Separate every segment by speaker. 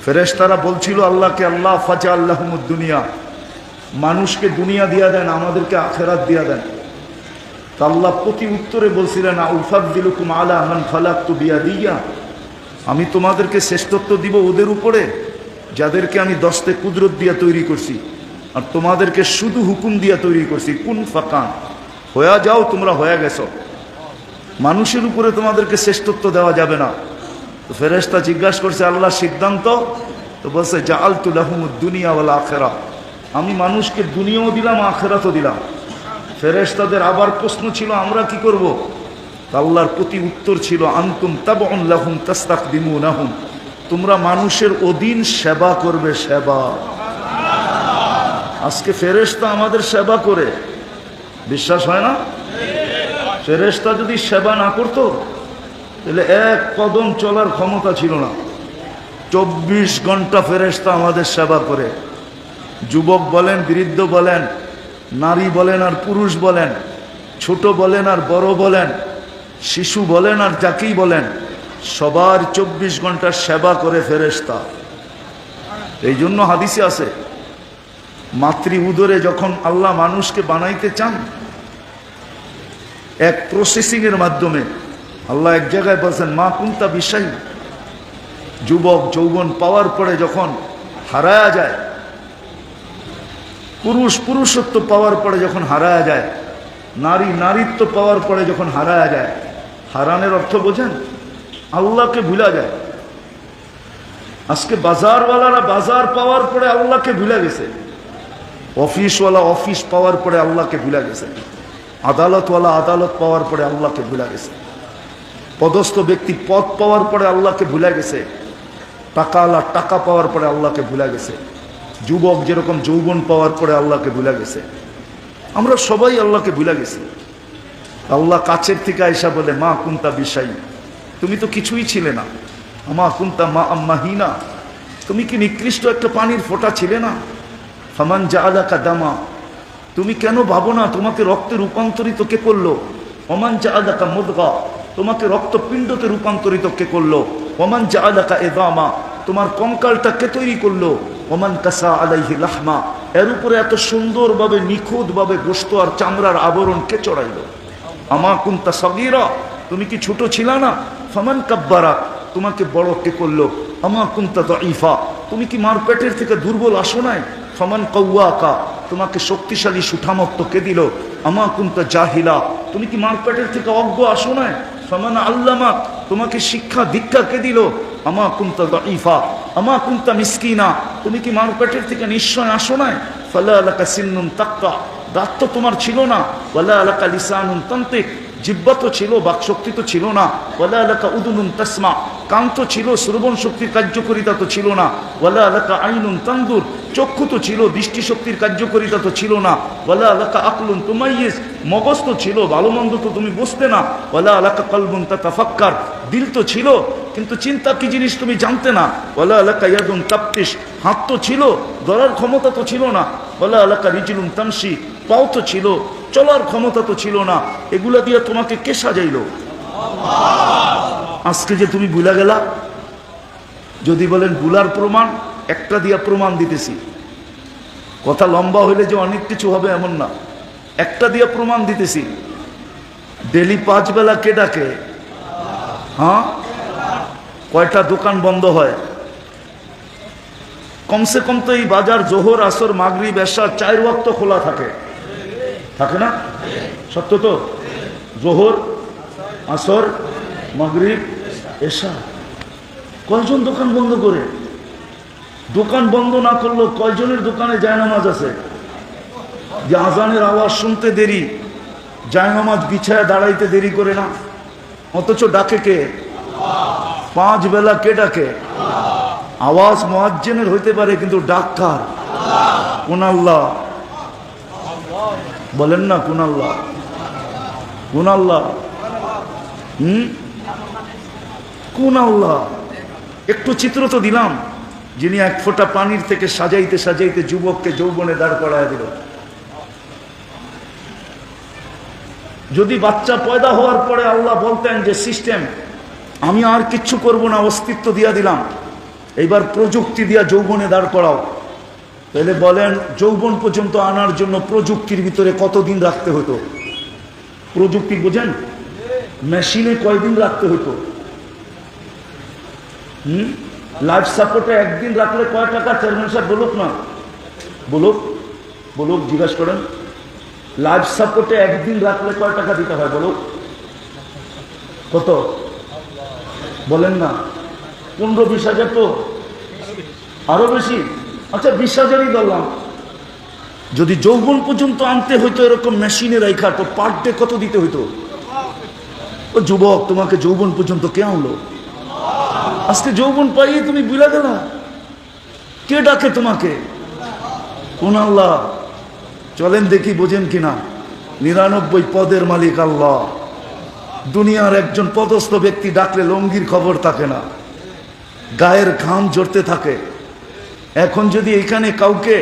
Speaker 1: ফেরেশতারা বলছিল আল্লাহকে, আল্লাহ ফাজআল্লাহুমুদ দুনিয়া, মানুষকে দুনিয়া দিয়া দেন, আমাদেরকে আখিরাত দিয়া দেন। তা আল্লাহ প্রতি উত্তরে বলছিলেন, উফাদ্দিলুকুম আলা মান খালাকতু বিয়াদিয়া, আমি তোমাদেরকে শ্রেষ্ঠত্ব দিব ওদের উপরে যাদেরকে আমি দস্তে কুদরত দিয়া তৈরি করছি, আর তোমাদেরকে শুধু হুকুম দিয়া তৈরি করছি। কুন ফাকান, হয়ে যাও, তোমরা হয়ে গেছো। মানুষের উপরে তোমাদেরকে শ্রেষ্ঠত্ব দেওয়া যাবে না। তো ফেরেশতা জিজ্ঞাসা করছে, আল্লাহ সিদ্ধান্ত? তো বলছে, জাআলতু লাহুমুদ দুনিয়া ওয়াল আখিরাহ, আমি মানুষকে দুনিয়াও দিলাম, আখিরাতও দিলাম। ফেরেশতাদের আবার প্রশ্ন ছিল, আমরা কি করব? আল্লাহর প্রতি উত্তর ছিল, আনতুম তাবউন লাহুম তাস্তাখদিমুনাহুম, তোমরা মানুষের অধীন সেবা করবে, সেবা। আজকে ফেরেশতা আমাদের সেবা করে, বিশ্বাস হয় না? ফেরেশতা যদি সেবা না করতো তাহলে এক কদম চলার ক্ষমতা ছিল না। 24 ঘন্টা ফেরেশতা আমাদের সেবা করে। যুবক বলেন, বৃদ্ধ বলেন, নারী বলেন আর পুরুষ বলেন, ছোট বলেন আর বড় বলেন, শিশু বলেন আর যাকেই বলেন, সবার 24 ঘন্টা সেবা করে ফেরেশতা। এই জন্য হাদিসে আছে, মাতৃ উদরে যখন আল্লাহ মানুষকে বানাইতে চান, এক প্রসেসিং এর মাধ্যমে আল্লাহ এক জায়গায় বলছেন, মা কুনতা বিশাই, যুবক যৌবন পাওয়ার পরে যখন হারায়া যায়, পুরুষ পুরুষত্ব পাওয়ার পরে যখন হারায়া যায়, নারী নারীত্ব পাওয়ার পরে যখন হারায়া যায়, হারানোর অর্থ বোঝেন? আল্লাহকে ভুলা যায়। আজকে বাজারওয়ালারা বাজার পাওয়ার পরে আল্লাহকে ভুলে গেছে, অফিসওয়ালা অফিস পাওয়ার পরে আল্লাহকে ভুলে গেছে, আদালতওয়ালা আদালত পাওয়ার পরে আল্লাহকে ভুলে গেছে, পদস্থ ব্যক্তি পদ পাওয়ার পরে আল্লাহকে ভুলে গেছে, টাকাওয়ালা টাকা পাওয়ার পরে আল্লাহকে ভুলে গেছে, যুবক যেরকম যৌবন পাওয়ার পরে আল্লাহকে ভুলে গেছে। আমরা সবাই আল্লাহকে ভুলে গেছি। আল্লাহ কাছের থেকে আয়েশা বলে, মা কুনতা বিশাই, তুমি তো কিছুই ছিলে না। মা কুনতা মা আম্মাহিনা, তুমি কি নিকৃষ্ট একটা পানির ফোঁটা ছিলে না? ফামান জাআলাকা দামা, তুমি কেন ভাবো না তোমাকে রক্তে রূপান্তরিত কে করলো? ওমান জাআলাকা মুদগা, তোমাকে রক্তপিণ্ডতে রূপান্তরিত কে করলো? ওমান জাআলাকা ইযামা, তোমার কঙ্কালটা কে তৈরি করলো? ওমান কাসা আলাইহি লাহমা, এর উপরে এত সুন্দরভাবে নিখুঁতভাবে গোশত আর চামড়ার আবরণ কে চড়াইলো? আমা কুনতা সগীরা, তুমি কি ছোট ছিলা না? ফামান কাব্বারা, তোমাকে বড় কে করলো? আমা কুনতা দাঈফা, তুমি কি মার পেটের থেকে দুর্বল আসো নাই? ফামান কাওয়াকা, তোমাকে শক্তিশালী সুঠামত্ব কে দিল? আমা কুনতা জাহিলা, তুমি কি মার পেটের থেকে অজ্ঞ আসো নাই? ফামান আল্লামা, তোমাকে শিক্ষা দীক্ষা কে দিল? আমা কুনতা দাঈফা, আমা কুনতা মিসকিনা, তুমি কি মার পেটের থেকে নিশ্চয় আসো নাই? ফালা লাকা সিন্নুন তাক্কা, দাঁত তো তোমার ছিল না। ওয়ালা লাকা লিসানুন তান্তিক, জিহ্বা তো ছিল, বাকশক্তি তো ছিল না। ওয়ালা লাকা উদুনুন তাসমা, কান তো ছিল, শ্রবণ শক্তির কার্যকারিতা তো ছিল না। ওয়ালা লাকা আইনুন তানদুর, চক্ষু তো ছিল, দৃষ্টিশক্তির কার্যকারিতা তো ছিল না। ওয়ালা লাকা আকলুন তুমাইয়িজ, মগজ তো ছিল, ভালো মন্দ তো তুমি বুঝতে না। ওয়ালা লাকা কলবুন তাতাফাক্কার, দিল তো ছিল কিন্তু চিন্তা কি জিনিস তুমি জানতে না। ওয়ালা লাকা ইয়াদুন তাবতিশ, হাত তো ছিল, ধরার ক্ষমতা তো ছিল না। ওয়ালা লাকা রিজলুন তামশি, পাও তো ছিল, চলার ক্ষমতা তো ছিল না। এগুলা দিয়ে তোমাকে কে সাজাইলো? আজকে যে তুমি ভুলা গেলা, যদি বলেন ভুলার প্রমাণ, একটা দিয়া প্রমাণ দিতেছি। কথা লম্বা হইলে যে অনেক কিছু হবে এমন না, একটা দিয়া প্রমাণ দিতেছি। ডেলি 5 বেলা কে ডাকে? হ্যাঁ, কয়টা দোকান বন্ধ হয়? কমসে কম তো এই বাজার জোহর আসর মাগরিব এশা 4 ওয়াক্ত খোলা থাকে, থাকে না? সত্য তো? জোহর আসর মাগরিব এশা, কয়জন দোকান বন্ধ করে? দোকান বন্ধ না করলেও কয়জনের দোকানে জায়নামাজ আছে যে আজানের আওয়াজ শুনতে দেরি, জায়নামাজ বিছায় দাঁড়াইতে দেরি করে না? অথচ ডাকে কে? 5 বেলা কে ডাকে? আওয়াজ মুয়াজ্জিনের হইতে পারে কিন্তু ডাক কার? কোন আল্লাহ? বলেন না কোন আল্লাহ? কোন আল্লাহ? কোন আল্লাহ? একটু চিত্র তো দিলাম, যিনি 1 ফোঁটা পানির থেকে সাজাইতে সাজাইতে যুবককে যৌবনে দাঁড় করায় দিল। যদি বাচ্চা পয়দা হওয়ার পরে আল্লাহ বলতেন যে সিস্টেম, আমি আর কিচ্ছু করব না, অস্তিত্ব দিয়া দিলাম, এইবার প্রযুক্তি দিয়া যৌবনে দাঁড় করাও, তাহলে বলেন যৌবন পর্যন্ত আনার জন্য প্রযুক্তির ভিতরে কতদিন রাখতে হতো? প্রযুক্তি বোঝেন? মেশিনে কয়দিন রাখতে হতো? লাইফ সাপোর্টে একদিন রাখলে কয় টাকা? চেয়ারম্যান সাহেব বলুক না, বলুক বলুক, জিজ্ঞাসা করেন। লাইফ সাপোর্টে একদিন রাখলে কয় টাকা দিতে হয় বলুক? কত বলেন না? 15-20 হাজার? তো আরো বেশি। আচ্ছা 20 হাজারই ধরলাম। যদি যৌবন পর্যন্ত আনতে হইতো এরকম মেশিনে রাখা, তো পার ডে কত দিতে হইতো? ও যুবক, তোমাকে যৌবন পর্যন্ত কে আনলো? আজকে যৌবন পাইয়ে তুমি বুলা গেলা। কে ডাকে তোমাকে? কোন আল্লাহ? চলেন দেখি বোঝেন কিনা। 99 পদের মালিক আল্লাহ। দুনিয়ার একজন পদস্থ ব্যক্তি ডাকলে লঙ্গির খবর থাকে না, গায়ের ঘাম ঝরতে থাকে। এখন যদি এখানে কাউকে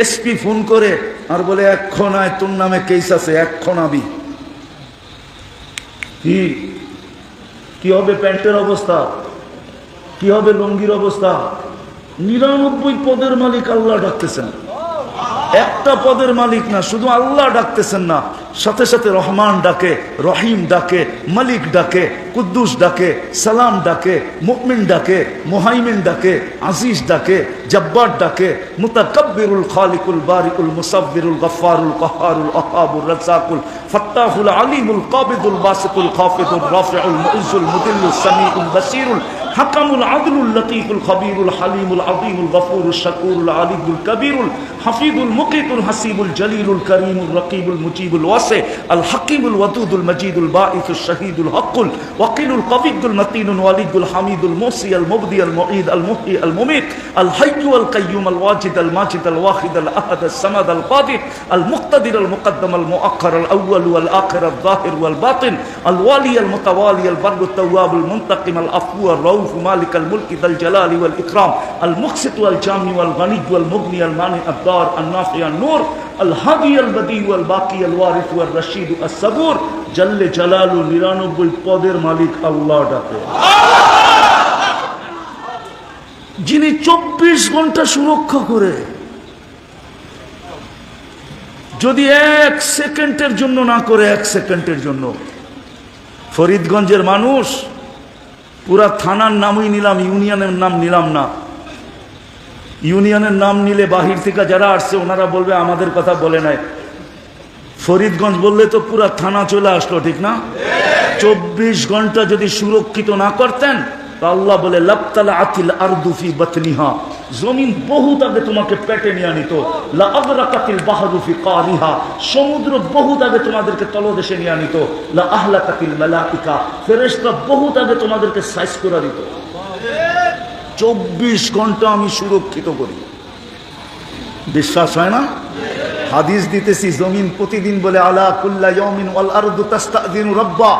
Speaker 1: এসপি ফোন করে আর বলে এক্ষণ আয়, তোর নামে কেস আছে, এক্ষণ আবি, কি হবে? প্যান্টের অবস্থা কি হবে? লঙ্গির অবস্থা? 99 পদের মালিক আল্লাহ ডাকতেছেন। একটা পদের মালিক না, শুধু আল্লাহ ডাকতেছেন না, সাথে সাথে রহমান ডাকে, রহিম ডাকে, মালিক ডাকে, কুদ্দুস ডাকে, সালাম ডাকে, মুমিন ডাকে, মুহাইমিন ডাকে, আজিজ ডাকে, জব্বার ডাকে, মুতাকাব্বিরুল খালিকুল বারিকুল মুসাব্বিরুল গফফারুল কাহ্হারুল ওয়াহাবুর রাজ্জাকুল ফাত্তাহুল আলিমুল কাবিদুল বাসিতুল খাফিদুর রাফিউল মুইজ্জুল মুদিল্লুস সামিউল বাসিরুল হাকামুল আদলুল লতীফুল খবীরুল হালিমুল আযীমুল গফুরুশ শাকুরুল আলিমুল কবীরুল হাফিজুল মুকিতুল হাসিবুল জলিলুল করিমুল রকিবুল মুজিবুল ওয়াসি আল হাকিমুল ওয়াদুদুল মজিদুল বাঈসুশ শাহীদুল হকুল ওয়াকিলুল কবিয়ুল মতিনুল ওয়ালিদুল হামিদুল মুসি আল মুবদি আল মুঈদ আল মুহয়ি আল মুমীত আল হাইয়্যু আল কাইয়্যুম আল ওয়াজিদ আল মাজিদ আল ওয়াহিদ আল আহাদ আল সামাদ আল কাদির আল মুক্তাদির আল মুকদ্দম আল মুআক্খার আল আউয়াল ওয়াল আখির আল যাহির ওয়াল বাতিন আল ওয়ালি আল মুতাওয়ালি আল বাররুত তাওয়াব আল মুনতাকিম আল আফু আর রাউফ মালিক আল মুলক যাল জালালি ওয়াল ইকরাম আল মুকসিত ওয়াল জামি ওয়াল গনি ওয়াল মুগনি আল মানি আদ দার আন নাফি আন নূর আল হাদি আল বদি ওয়াল বাকি আল ওয়ারিস ওয়াল রশিদ আস সাবুর জাল্লে জালালু। 99 পদের মালিক আল্লাহ ডাকে, যিনি 24 ঘন্টা সুরক্ষা করে। যদি 1 সেকেন্ডের জন্য না করে, 1 সেকেন্ডের জন্য। ফরিদগঞ্জের মানুষ, পুরা থানার নামই নিলাম, ইউনিয়নের নাম নিলাম না। ইউনিয়নের নাম নিলে বাহির থেকে যারা আসছে ওনারা বলবে আমাদের কথা বলে নাই। ফরিদগঞ্জ বললে তো পুরা থানা চলে আসলো, ঠিক না? 24 ঘন্টা যদি সুরক্ষিত না করতেন, আল্লাহ বলে লাবতালা আতিল আরদু ফি বাতনিহা, জমিন বহুত আগে তোমাকে পেটে নিয়ে নিত। লা আগরাকাতিল বাহরু ফি কারিহা, সমুদ্র বহুত আগে তোমাদেরকে তলদেশে নিয়ে নিত। লা আহলাকাতিল মালাইকা, ফেরেশতা বহুত আগে তোমাদেরকে সাইজ করে দিত। 24 ঘন্টা আমি সুরক্ষিত করি। বিশ্বাস হয় না? হাদিস দিতেছি, জমিন প্রতিদিন বলে আলা কুল্লা ইয়াউমিন ওয়াল আরদু তাস্তাযিনু রাব্বা।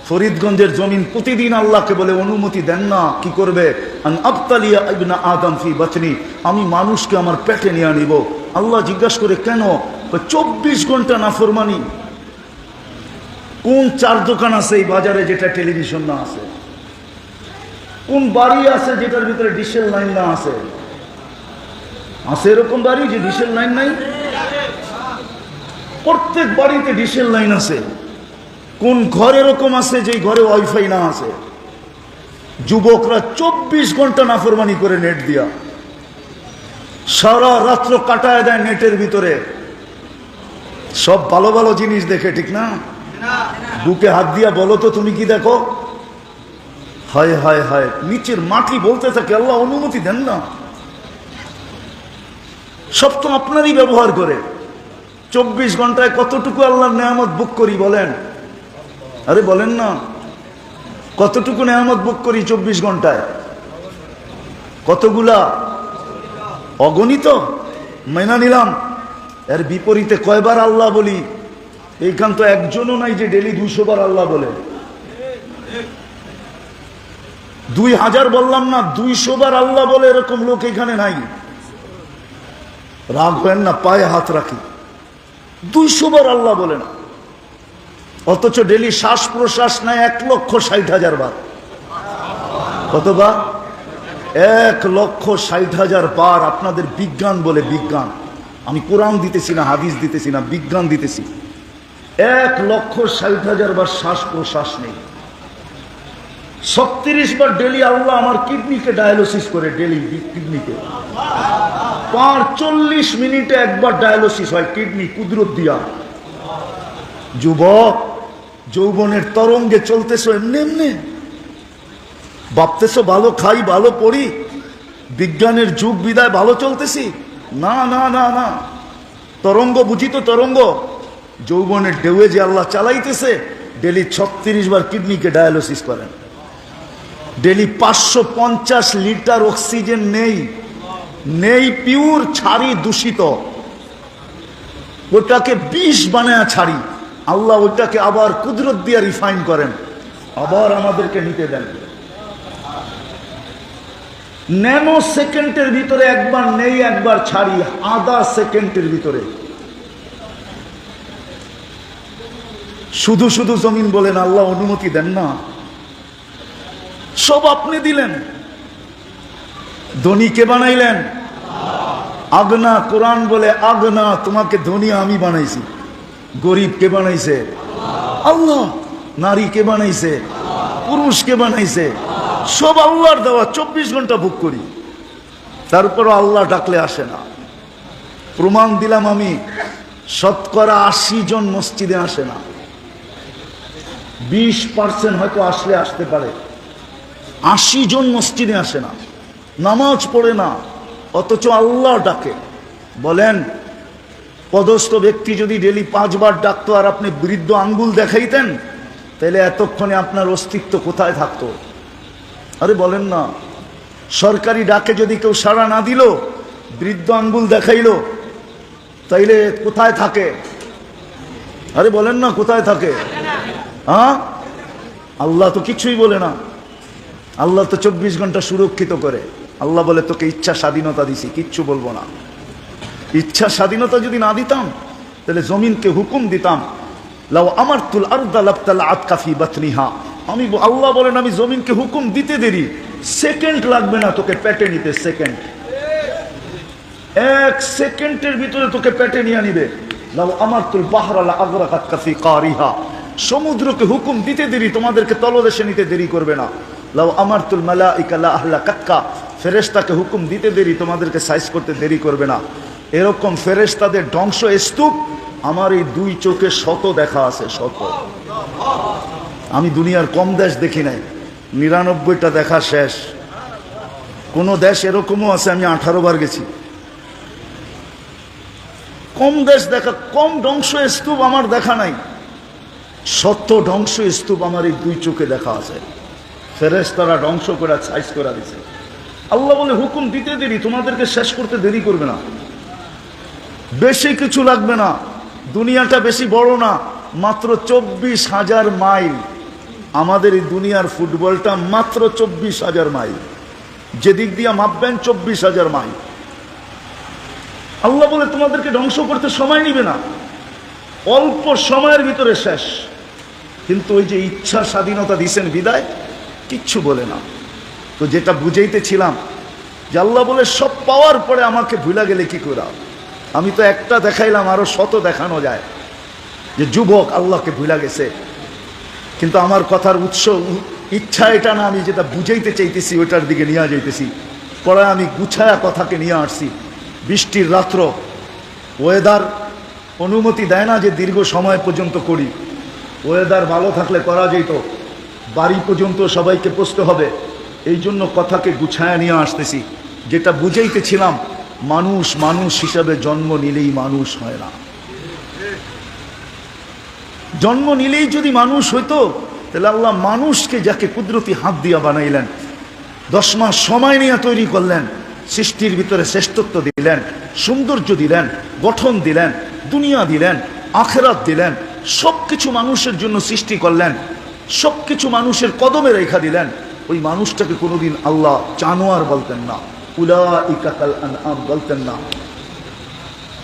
Speaker 1: ফরিদগঞ্জের জমিন প্রতিদিন আল্লাহকে বলে অনুমতি দেন না। কি করবে? আন আবতালিয়া ইবনা আদম ফি বাতনি, আমি মানুষকে আমার পেটে নিয়ে নিব। আল্লাহ জিজ্ঞাসা করে কেন? 24 ঘন্টা নাফরমানি। কোন 4 দোকান আছে এই বাজারে যেটা টেলিভিশন না আছে? কোন বাড়ি আছে যেটার ভিতরে ডিশেল লাইন না আছে? আছে এরকম বাড়ি যে ডিশেল লাইন নাই? প্রত্যেক বাড়িতে ডিশেল লাইন আছে। কোন ঘর এরকম আছে যে ঘরে ওয়াইফাই না আছে? যুবকরা 24 ঘন্টা নাফরমানি করে নেট দিয়া, সারা রাত্র কাটায় দেয় নেটের ভিতরে। সব ভালো ভালো জিনিস দেখে, ঠিক না? বুকে হাত দিয়া বলো তো তুমি কি দেখো? হায় হায় হায়, নিচের মাটি বলতে থাকে আল্লাহ অনুমতি দেন না। সব তো আপনারই ব্যবহার করে। 24 ঘন্টায় কতটুকু আল্লাহর নেয়ামত বুক করি বলেন? আরে বলেন না, কতটুকু নেয়ামত বুক করি 24 ঘন্টায়? কতগুলা? অগণিত। মেনা নিলাম। এর বিপরীতে কয়বার আল্লাহ বলি? এইখান তো একজনও নাই যে ডেলি 200 বার আল্লাহ বলে। 2000 বললাম না, 200 বার আল্লাহ বলে এরকম লোক এখানে নাই। রাগ হয় না, পায়ে হাত রাখি। 200 বার আল্লাহ বলে না, অথচ ডেলি শ্বাস প্রশ্বাস নেয় 1,60,000 বার। কতবার? 1,60,000 বার আপনাদের বিজ্ঞান বলে বিজ্ঞান, আমি কোরআন দিতেছি না, হাদিস দিতেছি না, বিজ্ঞান দিতেছি। 1,60,000 বার শ্বাস প্রশ্বাস নেই। 36 বার ডেলি আল্লাহ আমার কিডনিকে ডায়ালিসিস করে, ডেলি কিডনিকে 45 মিনিটে একবার ডায়ালিসিস হয় কিডনি কুদরত দিয়া। যুবক, যৌবনের তরঙ্গে চলতেছো এমনি এমনি, ভাবতেছো ভালো খাই ভালো পড়ি, বিজ্ঞানের যুগ বিদায় ভালো চলতেছি। না না না না, তরঙ্গ বুঝি তো তরঙ্গ। যৌবনের ঢেউয়ে যে আল্লাহ চালাইতেছে, ডেলি 36 বার কিডনিকে ডায়ালিসিস করেন, ডেলি 550 লিটার অক্সিজেন নেই, নেই পিওর, ছাড়ি দূষিত, ওটাকে বিষ বানায় ছাড়ি, আল্লাহ ওইটাকে আবার কুদরত দিয়ে রিফাইন করেন, আবার আমাদেরকে নিতে দেন। ন্যানো সেকেন্ডের ভিতরে একবার নেই একবার ছাড়ি, আধা সেকেন্ডের ভিতরে। শুধু শুধু জমিন বলেন আল্লাহ অনুমতি দেন না, সব আপনি দিলেন। ধনী কে বানাইলেন? আগনা, কোরআন বলে আগনা, তোমাকে ধনী আমি বানাইছি। গরিব কে বানাইছে? আল্লাহ। নারী কে বানাইছে? পুরুষ কে বানাইছে? সব আল্লাহর দেওয়া, 24 ঘন্টা ভোগ করি, তারপরও আল্লাহ ডাকলে আসে না। প্রমাণ দিলাম আমি, 80% জন মসজিদে আসে না, 20% হয়তো আসলে আসতে পারে, 80 জন মসজিদে আসে না, নামাজ পড়ে না, অথচ আল্লাহ ডাকে। বলেন, পদস্থ ব্যক্তি যদি ডেলি 5 বার ডাকতো আর আপনি বৃদ্ধ আঙ্গুল দেখাইতেন, তাহলে এতক্ষণে আপনার অস্তিত্ব কোথায় থাকতো? আরে বলেন না, সরকারি ডাকে যদি কেউ সাড়া না দিল, বৃদ্ধ আঙ্গুল দেখাইলো, তাইলে কোথায় থাকে? আরে বলেন না, কোথায় থাকে? হ্যাঁ, আল্লাহ তো কিছুই বলে না। আল্লাহ তো 24 ঘন্টা সুরক্ষিত করে। আল্লাহ বলে তোকে ইচ্ছা স্বাধীনতা দিছি, কিচ্ছু বলবো না। ইচ্ছা স্বাধীনতা যদি না দিতাম, তাহলে জমিনকে হুকুম দিতাম, লাউ আমারতুল আরদা লাবতালাআত কাফি বাতনিহা। আমি আল্লাহ বলেন, আমি জমিনকে হুকুম দিতে দেরি, সেকেন্ড লাগবে না তোকে পেটে নিতে, সেকেন্ড, 1 সেকেন্ডের ভিতরে তোকে পেটে নিয়ে নিবে। লাউ আমারতুল বাহরা লাআগরাকাত কাফি কারিহা। সমুদ্রকে হুকুম দিতে দেরি, তোমাদেরকে তলদেশে নিতে দেরি করবে না। লাউ আমারতুল মালাইকা লা আহলাকাতকা। ফেরেশতাকে হুকুম দিতে দেরি, তোমাদেরকে সাইজ করতে দেরি করবে না। এরকম ফেরেশতাদের ধ্বংস স্তূপ আমার এই 2 চোখে শত দেখা আছে, শত। আমি দুনিয়ার কম দেশ দেখি নাই, 99টা দেখা শেষ। কোন দেশ এরকমও আছে আমি 18 বার গেছি। কম দেশ দেখা, কম ধ্বংস স্তূপ আমার দেখা নাই, শত ধ্বংস স্তূপ আমার এই 2 চোখে দেখা আছে। ফেরেশতারা ধ্বংস করে সাইজ করে দিছে। আল্লাহ বলে হুকুম দিতে দেরি, তোমাদেরকে শেষ করতে দেরি করবে না। বেশি কিছু লাগবে না, দুনিয়াটা বেশি বড় না, মাত্র 24,000 মাইল। আমাদের এই দুনিয়ার ফুটবলটা মাত্র 24,000 মাইল, যেদিক দিয়ে মাপবেন 24,000 মাইল। আল্লাহ বলে তোমাদেরকে ধ্বংস করতে সময় নিবে না, অল্প সময়ের ভিতরে শেষ। কিন্তু ওই যে ইচ্ছা স্বাধীনতা দিছেন বিদায়, কিচ্ছু বলে না। তো যেটা বুঝাইতেছিলাম, যে আল্লাহ বলে সব পাওয়ার পরে আমাকে ভুলা গেলে কি করে? আমি তো একটা দেখাইলাম, আরো শত দেখানো যায়, যে যুবক আল্লাহকে ভুলা গেছে। কিন্তু আমার কথার উৎস ইচ্ছা এটা না, আমি যেটা বুঝাইতে চাইতেছি ওইটার দিকে নিয়ে যাইতেছি। পরে আমি গুছায়া কথাকে নিয়ে আসছি। বৃষ্টির রাত্র, ওয়েদার অনুমতি দেয় না যে দীর্ঘ সময় পর্যন্ত করি। ওয়েদার ভালো থাকলে করা যেত, বাড়ি পর্যন্ত সবাইকে পৌঁছতে হবে, এই জন্য কথাকে গুছায়া নিয়ে আসতেছি। যেটা বুঝাইতেছিলাম, মানুষ মানুষ হিসাবে জন্ম নিলেই মানুষ হয় না। জন্ম নিলেই যদি মানুষ হইতো, তাহলে আল্লাহ মানুষকে যাকে কুদরতি হাত দিয়া বানাইলেন, 10 মাস সময় নিয়ে তৈরি করলেন, সৃষ্টির ভিতরে শ্রেষ্ঠত্ব দিলেন, সৌন্দর্য দিলেন, গঠন দিলেন, দুনিয়া দিলেন, আখেরাত দিলেন, সবকিছু মানুষের জন্য সৃষ্টি করলেন, সবকিছু মানুষের কদমে রেখা দিলেন। ওই মানুষটাকে কোনোদিন আল্লাহ জানোয়ার বলতেন না, উলাইকা কাল আনআম বলতেন না।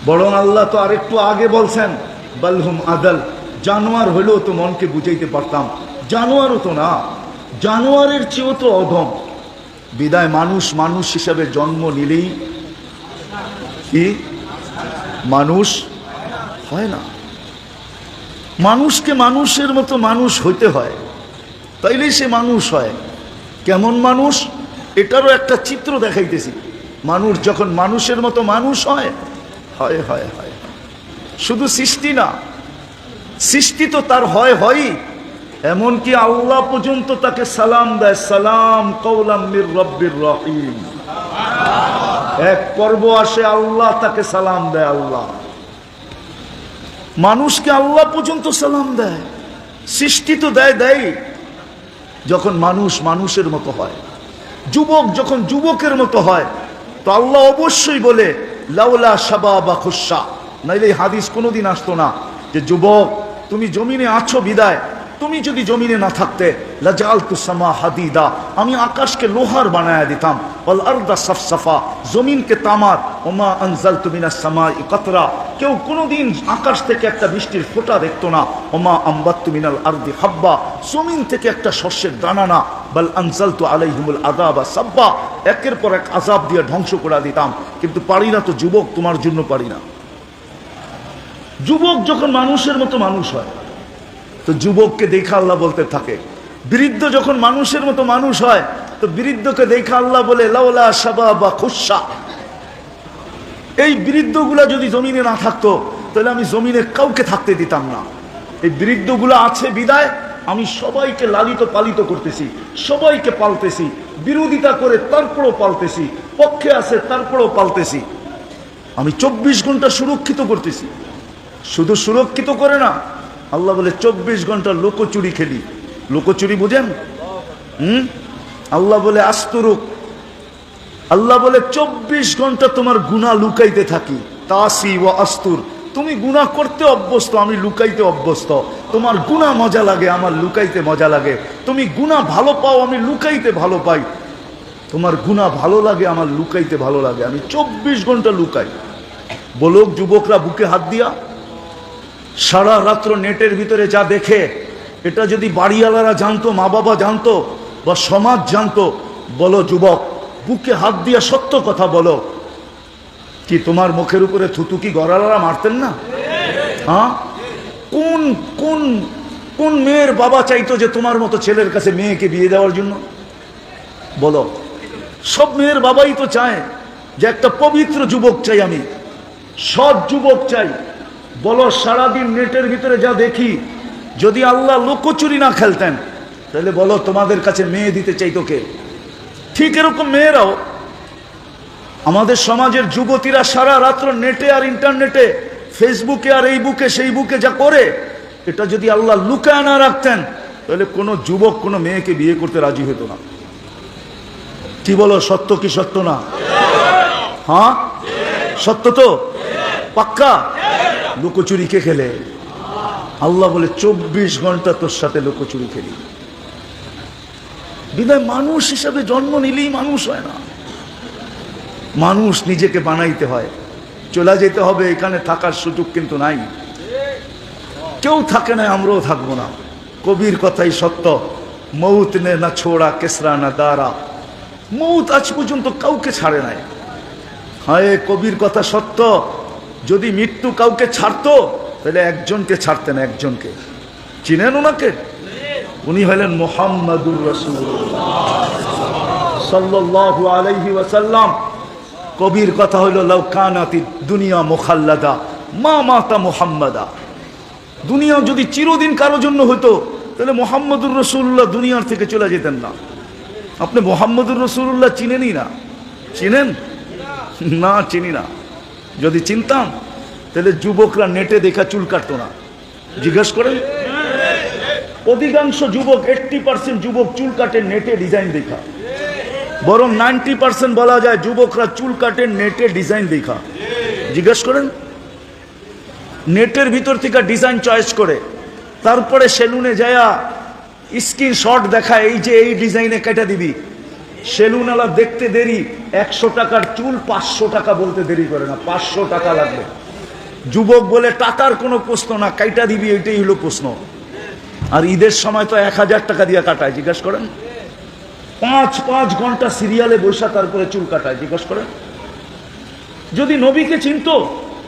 Speaker 1: বরং আল্লাহ তো আরেকটু আগে বলছেন, বালহুম আদাল। জানোয়ার হলেও তো মনকে বুঝাইতে পারতাম, জানোয়ারও তো না, জানোয়ারের চেয়েও তো অধম। বিদায় মানুষ মানুষ হিসাবে জন্ম নিলেই কি মানুষ হয় না, মানুষকে মানুষের মতো মানুষ হইতে হয়, তাইলেই সে মানুষ হয়। কেমন মানুষ, এটারও একটা চিত্র দেখাইতেছি। মানুষ যখন মানুষের মতো মানুষ হয়, হয় হয় হয় শুধু সৃষ্টি না, সৃষ্টি তো তার হয় হয়ই, এমনকি আল্লাহ পর্যন্ত তাকে সালাম দেয়, সালাম কওলাম মির রব্বির রহিম। এক পর্ব আসে আল্লাহ তাকে সালাম দেয়, আল্লাহ মানুষকে আল্লাহ পর্যন্ত সালাম দেয়। সৃষ্টি তো দেয় যখন মানুষ মানুষের মতো হয়। যুবক যখন যুবকের মতো হয়, তো আল্লাহ অবশ্যই বলে লাউলা শাবাবা খুশা, নাইলে হাদিস কোনোদিন আসতো না যে যুবক তুমি জমিনে আছো বিদায়, তুমি যদি জমিনে না থাকতে লাজালতু সামা হাদিদা, আমি আকাশকে লোহার বানায়া দিতাম, ওয়াল আরদা সাফসাফা, জমিনকে তামার, ওমা আনজালতু মিনাস সামাই কাতরা, কেউ কোনোদিন আকাশ থেকে একটা বৃষ্টির ফোঁটা দেখতো না, ওমা আম্বাততু মিনাল আরদি হাব্বা, জমিন থেকে একটা শস্যের দানা না, বাল আনজালতু আলাইহিমুল আযাবা সাব্বা, একের পর এক আযাব দিয়ে ধ্বংস করে দিতাম। কিন্তু পারি না তো যুবক, তোমার জন্য পারি না। যুবক যখন মানুষের মতো মানুষ হয়, তো যুবককে দেখা আল্লাহ বলতে থাকে। বৃদ্ধ যখন মানুষের মতো মানুষ হয়, তো বৃদ্ধকে দেখা আল্লাহ বলে লাউলা শাবাবা খুশা। এই বৃদ্ধগুলা যদি জমিনে না থাকতো, তাহলে আমি জমিনে কাউকে থাকতে দিতাম না। এই বৃদ্ধগুলা আছে বিদায় আমি সবাইকে লালিত পালিত করতেছি, সবাইকে পালতেছি, বিরোধিতা করে তারপরও পালতেছি, পক্ষে আছে তারপরও পালতেছি। আমি 24 ঘন্টা সুরক্ষিত করতেছি। শুধু সুরক্ষিত করে না, আল্লাহ বলে 24 ঘন্টা লুকোচুরি খেলি। লুকোচুরি বুঝেন? আল্লাহ বলে আস্তুরুক, আল্লাহ বলে 24 ঘন্টা তোমার গুনাহ লুকাইতে থাকি। তাসি ওয়া আস্তুর, তুমি গুনাহ করতে অভ্যস্ত, আমি লুকাইতে অভ্যস্ত। তোমার গুনাহ মজা লাগে, আমার লুকাইতে মজা লাগে। তুমি গুনাহ ভালো পাও, আমি লুকাইতে ভালো পাই। তোমার গুনাহ ভালো লাগে, আমার লুকাইতে ভালো লাগে। আমি 24 ঘন্টা লুকাই। বলুক যুবকরা বুকে হাত দিয়া, সারা রাত্র নেটের ভিতরে যা দেখে, এটা যদি বাড়িওয়ালারা জানতো, মা বাবা জানতো, বা সমাজ জানতো, বলো যুবক বুকে হাত দিয়া সত্য কথা বলো, কি তোমার মুখের উপরে থুতু কি গড়ালারা মারতেন না? হ্যাঁ, কোন কোন কোন মেয়ের বাবা চাইতো যে তোমার মতো ছেলের কাছে মেয়েকে বিয়ে দেওয়ার জন্য? বলো, সব মেয়ের বাবাই তো চায় যে একটা পবিত্র যুবক চাই, আমি সৎ যুবক চাই। বলো, সারাদিন নেটের ভিতরে যা দেখি, যদি আল্লাহ লুকোচুরি না খেলতেন, তাহলে বলো তোমাদের কাছে মেয়ে দিতে চাইতো কে? ঠিক এরকম মেয়েরাও, আমাদের সমাজের যুবতীরা সারা রাত্র নেটে আর ইন্টারনেটে, ফেসবুকে আর এই বুকে সেই বুকে যা করে, এটা যদি আল্লাহ লুকায় না রাখতেন, তাহলে কোনো যুবক কোনো মেয়েকে বিয়ে করতে রাজি হতো না। কি বলো, সত্য কি সত্য না? হ্যাঁ সত্য তো, পাক্কা। লুকোচুরি কে খেলে? আল্লাহ বলে 24 ঘন্টা তোর সাথে লুকোচুরি খেলি। বিদায় মানুষ হিসাবে জন্ম নিলেই মানুষ হয় না, মানুষ নিজেকে বানাইতে হয়। চলে যেতে হবে, এখানে থাকার সুযোগ কিন্তু নাই। কেউ থাকে না, আমরাও থাকবো না। কবির কথাই সত্য, মৌত নে না ছোড়া কেসরা না দারা, মৌত আজ পর্যন্ত কাউকে ছাড়ে নাই। হায়, কবির কথা সত্য, যদি মৃত্যু কাউকে ছাড়তো, তাহলে একজনকে ছাড়তেন, একজনকে। চিনেন ওনাকে? উনি হলেন মুহাম্মাদুর রাসূলুল্লাহ সাল্লাল্লাহু আলাইহি ওয়াসাল্লাম। কবির কথা হইল লাউ কানাতি দুনিয়া মুখাল্লাদা মা মাতা মুহাম্মাদা। দুনিয়া যদি চিরদিন কারোর জন্য হতো, তাহলে মুহাম্মাদুর রাসূলুল্লাহ দুনিয়ার থেকে চলে যেতেন না। আপনি মুহাম্মাদুর রাসূলুল্লাহ চিনেনই না? চিনেন না? চিনি না। যদি চিনতাম, তাহলে যুবকরা নেটে দেখা চুল কাটতো না। জিজ্ঞেস করেন, অধিকাংশ যুবক, 80% যুবক চুল কাটে নেটে ডিজাইন দেখা। বরং 90% বলা যায় যুবকরা চুল কাটে নেটে ডিজাইন দেখা। জিজ্ঞেস করেন, নেটের ভিতর থেকে ডিজাইন চয়েস করে, তারপরে সেলুনে যায়া স্ক্রিনশট দেখায়, এই যে এই ডিজাইনে কেটে দিবি। সেলুনওয়ালা দেখতে দেরি, 100 টাকার চুল 500 টাকা বলতে দেরি করে না, 500 টাকা লাগবে। যুবক বলে টাকার কোনো প্রশ্ন না, কাইটা দিবি, এটাই হলো প্রশ্ন। আর ঈদের সময় তো 1000 টাকা দিয়ে কাটায়। জিজ্ঞাসা করেন, 5 ঘন্টা সিরিয়ালে বসা তারপরে চুল কাটায়। জিজ্ঞেস করে, যদি নবীকে চিনতো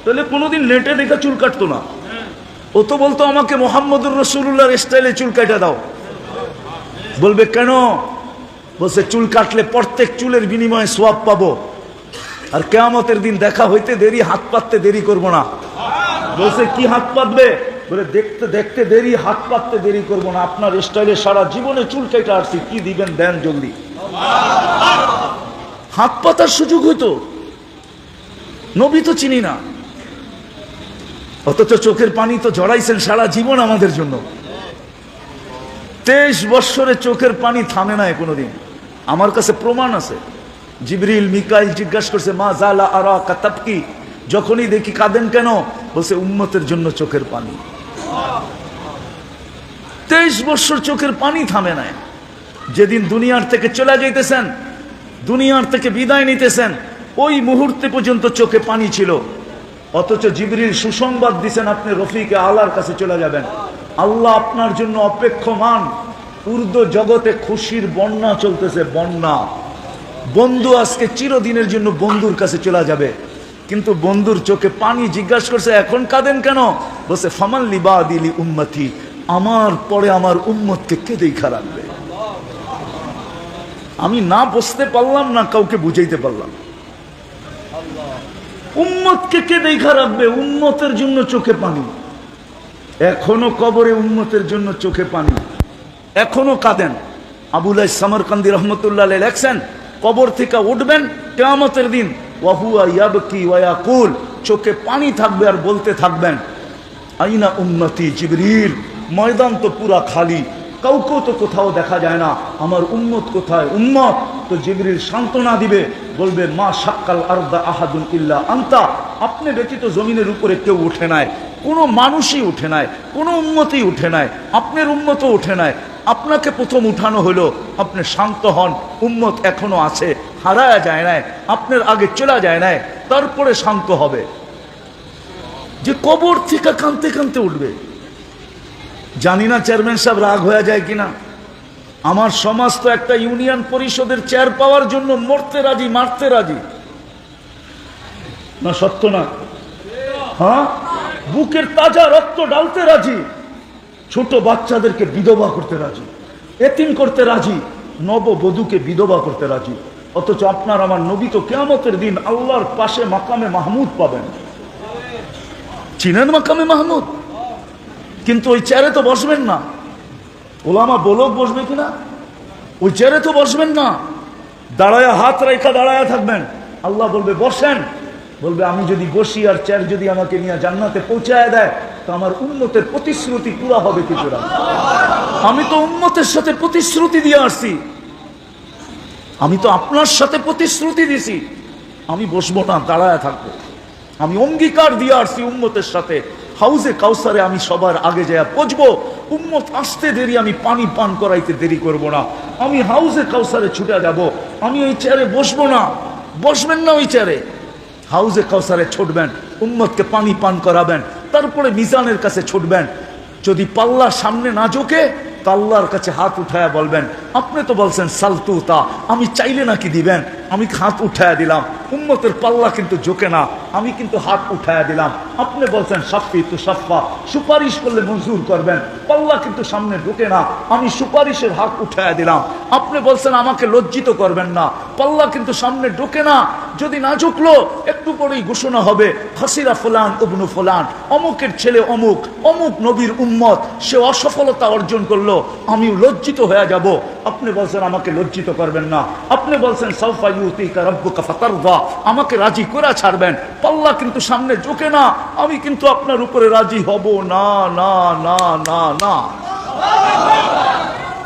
Speaker 1: তাহলে কোনোদিন নেটে দেখে চুল কাটতো না। ও তো বলতো আমাকে মোহাম্মদুর রাসূলুল্লাহর স্টাইলে চুল কাটা দাও। বলবে কেন? বলছে চুল কাটলে প্রত্যেক চুলের বিনিময়ে সওয়াব পাবো, আর কিয়ামতের দিন দেখা হইতে দেরি, হাত পাততে দেরি করব না। বলছে কি হাত পাতবে? বলে দেখতে দেখতে দেরি, হাত পাততে দেরি করব না। আপনার স্টাইলে সারা জীবনে চুল কেটে আসছি, কি দিবেন দেন জলদি। হাত পাতার সুযোগ হইতো, নবী তো চিনি না, অথচ চোখের পানি তো জড়াইছেন সারা জীবন আমাদের জন্য। 23 বৎসরে চোখের পানি থামে নাই কোনোদিন। আমার কাছে প্রমাণ আছে। জিবরিল মিকাইল জিজ্ঞাসা করছে, মা জালা আরা কাতাবকি, যখনই দেখি কাঁদেন কেন? বলছে উম্মতের জন্য চোখের পানি। 23 বৎসর চোখের পানি থামে নাই। যেদিন দুনিয়ার থেকে চলে যাইতেছেন, দুনিয়ার থেকে বিদায় নিতেছেন, ওই মুহূর্তে পর্যন্ত চোখে পানি ছিল। অথচ জিবরিল সুসংবাদ দিছেন, আপনি রফিকে আলার কাছে চলে যাবেন, আল্লাহ আপনার জন্য অপেক্ষমান। উর্দু জগতে খুশির বন্যা চলতেছে, বন্যা। বন্ধু আজকে চিরদিনের জন্য বন্ধুর কাছে চলে যাবে, কিন্তু বন্ধুর চোখে পানি। জিজ্ঞাসা করছে এখন কাঁদেন কেন? বলছে ফামান লিবাদিলি উম্মতি, আমার পরে আমার উম্মতকে কে দেখা রাখবে? আমি না বুঝতে পারলাম না, কাউকে বুঝাইতে পারলাম। উম্মতকে কে দেখা রাখবে? উম্মতের জন্য চোখে পানি। এখনো কবরে উম্মতের জন্য চোখে পানি, এখনো কাঁদেন। আবুল সামরকান্দি রহমতুল্লাহ আলাইহি লেখছেন, কবর থেকে উঠবেন কিয়ামতের দিন, ওয়াহুয়া ইয়াবকি ওয়া ইয়াকুল, চোখে পানি থাকবে আর বলতে থাকবেন আইনা উম্মতি জিবরিল। ময়দান তো পুরা খালি, কাউকেও তো কোথাও দেখা যায় না, আমার উম্মত কোথায়? উম্মত তো জিবরিল সান্ত্বনা দিবে, বলবে মা শাক্কাল আরদা আহাদুন ইল্লা আনতা, আপনি ব্যতীত জমিনের উপরে কেউ উঠে নাই, কোনো মানুষই উঠে নাই, কোনো উম্মতই উঠে নাই, আপনার উম্মতও উঠে নাই। আপনাকে প্রথম উঠানো হলো, আপনি শান্ত হন, উম্মত এখনো আছে, হারায়া যায় নাই, আপনার আগে চলে যায় নাই, তারপরে শান্ত হবে। যে কবর থেকে কাঁদতে কাঁদতে উঠবে। জানি না চেয়ারম্যান সাহেব রাগ হয়ে যায় কিনা। আমার সমাজ তো একটা ইউনিয়ন পরিষদের চেয়ার পাওয়ার জন্য মরতে রাজি, মারতে রাজি না? সত্য না? হ্যাঁ, বুকের তাজা রক্ত ডালতে রাজি, ছোট বাচ্চাদেরকে বিধবা করতে রাজি, এতিম করতে রাজি, নববধূকে বিধবা করতে রাজি। অথচ আপনার আমার নবী তো কিয়ামতের দিন আল্লাহর পাশে মাকামে মাহমুদ পাবেন। চিনেন মাকামে মাহমুদ? কিন্তু ওই চেয়ারে তো বসবেন না। ওলামা বলক বসবে কিনা? ওই চেয়ারে তো বসবেন না, দাঁড়ায়া হাত রেখা দাঁড়ায়া থাকবেন। আল্লাহ বলবে বসেন, বলবে আমি যদি বসি আর চেয়ার যদি আমাকে নিয়ে জান্নাতে পৌঁছায় দেয়, তো আমার উম্মতের প্রতিশ্রুতি পুরা হবে কি করে? আমি তো উম্মতের সাথে প্রতিশ্রুতি দিয়ে আসছি, আমি তো আপনার সাথে প্রতিশ্রুতি দিছি, আমি বসবো না, দাঁড়ায় থাকবো। আমি অঙ্গীকার দিয়ে আসছি উম্মতের সাথে, হাউজে কাউসারে আমি সবার আগে যায় পৌঁছবো, উম্মত আসতে দেরি, আমি পানি পান করাইতে দেরি করব না, আমি হাউজে কাউসারে ছুটে যাব, আমি ওই চেয়ারে বসবো না। বসবেন না ওই চেয়ারে, হাউজে কাউসারে ছুটবেন, উম্মতকে পানি পান করাবেন, তারপরে মিজানের কাছে ছুটবেন। যদি পাল্লা সামনে না ঝোঁকে, আল্লাহর কাছে হাত উঠায়া বলবেন, আপনি তো বলছেন সালতুতা, আমি চাইলে নাকি দিবেন, আমি হাত উঠায়া দিলাম। উম্মতের পাল্লা কিন্তু ঝোঁকে না, আমি কিন্তু হাত উঠায়া দিলাম। আপনি বলছেন সাফি তু সাফা, সুপারিশ করলে মঞ্জুর করবেন, পাল্লা কিন্তু সামনে ঢোকে না, আমি সুপারিশের হাত উঠায়া দিলাম। আপনি বলছেন আমাকে লজ্জিত করবেন না, পাল্লা কিন্তু সামনে ঢোকে না, যদি না ঝুঁকলো একটু পরেই ঘোষণা হবে হাসিরা ফুলান ইবনু ফুলান, অমুকের ছেলে অমুক, অমুক নবীর উম্মত, সে অসফলতা অর্জন করলো, আমি লজ্জিত হয়ে যাব। আপনি বলছেন আমাকে লজ্জিত করবেন না, আপনি বলছেন সাউফা ইউতিকা রাব্বুকা ফাতারদা, আমাকে রাজি করে ছাড়বেন, পাল্লা কিন্তু সামনে ঝোঁকে না, আমি কিন্তু আপনার উপরে রাজি হব না, না না না না।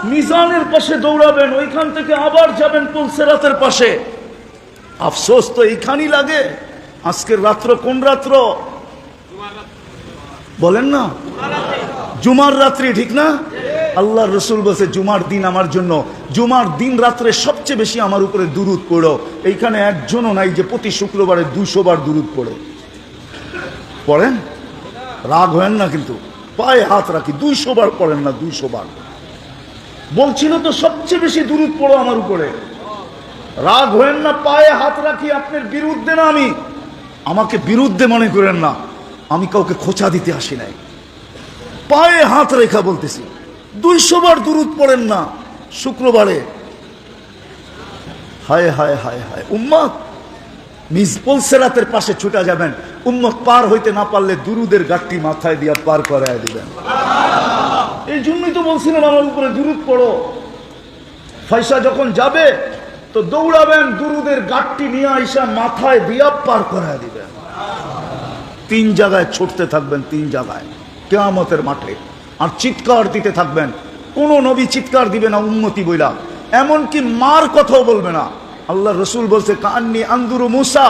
Speaker 1: মিজানের পাশে দৌড়াবেন, ওইখান থেকে আবার যাবেন পুলসেরাতের পাশে। আফসোস তো এইখানেই লাগে। আজকের রাত্র কোন রাত্র বলেন না? জুমার রাত্রি, ঠিক না? আল্লাহর রসুল বলছে জুমার দিন আমার জন্য, জুমার দিন রাত্রে সবচেয়ে বেশি আমার উপরে দুরুদ পড়ো। এইখানে একজনও নাই যে প্রতি শুক্রবারে 200 বার দুরুদ পড়ে। পড়েন? রাগ হেন না কিন্তু, পায়ে হাত রাখি, 200 বার পড়েন না? 200 বার। বলছিল তো সবচেয়ে বেশি দুরূদ পড়ো আমার উপরে। রাগ হয়েন না, পায়ে হাত রাখি, আপনার বিরুদ্ধে না, আমি আমাকে বিরুদ্ধে মনে করেন না, আমি কাউকে খোঁচা দিতে আসি নাই। পায়ে হাত রেখা বলতেছি, 200 বার দুরূদ পড়েন না শুক্রবারে। হায় হায় হায় হায়, উম্মত মিজবুল সিরাতের পাশে ছুটা যাবেন, উম্মত পার হইতে না পারলে দুরুদের গাঁটটি মাথায় দিয়া পার করায় দিবেন। এই জন্যই তো বলছিলেন আমার উপরে দুরূদ পড়ো। পয়সা যখন যাবে তো দৌড়াবেন, দুরুদের গাঁটটি নিয়ে আইসা মাথায় দিয়া পার করায় দিবেন। 3 জায়গায় ছুটতে থাকবেন, 3 জায়গায় কিয়ামতের মাঠে, আর চিৎকার দিতে থাকবেন। কোন নবী চিৎকার দিবে না উম্মতি বইলা, এমনকি মার কথাও বলবে না। আল্লাহ রসুল বলছে, কান্নি আন্দুরু মুসা,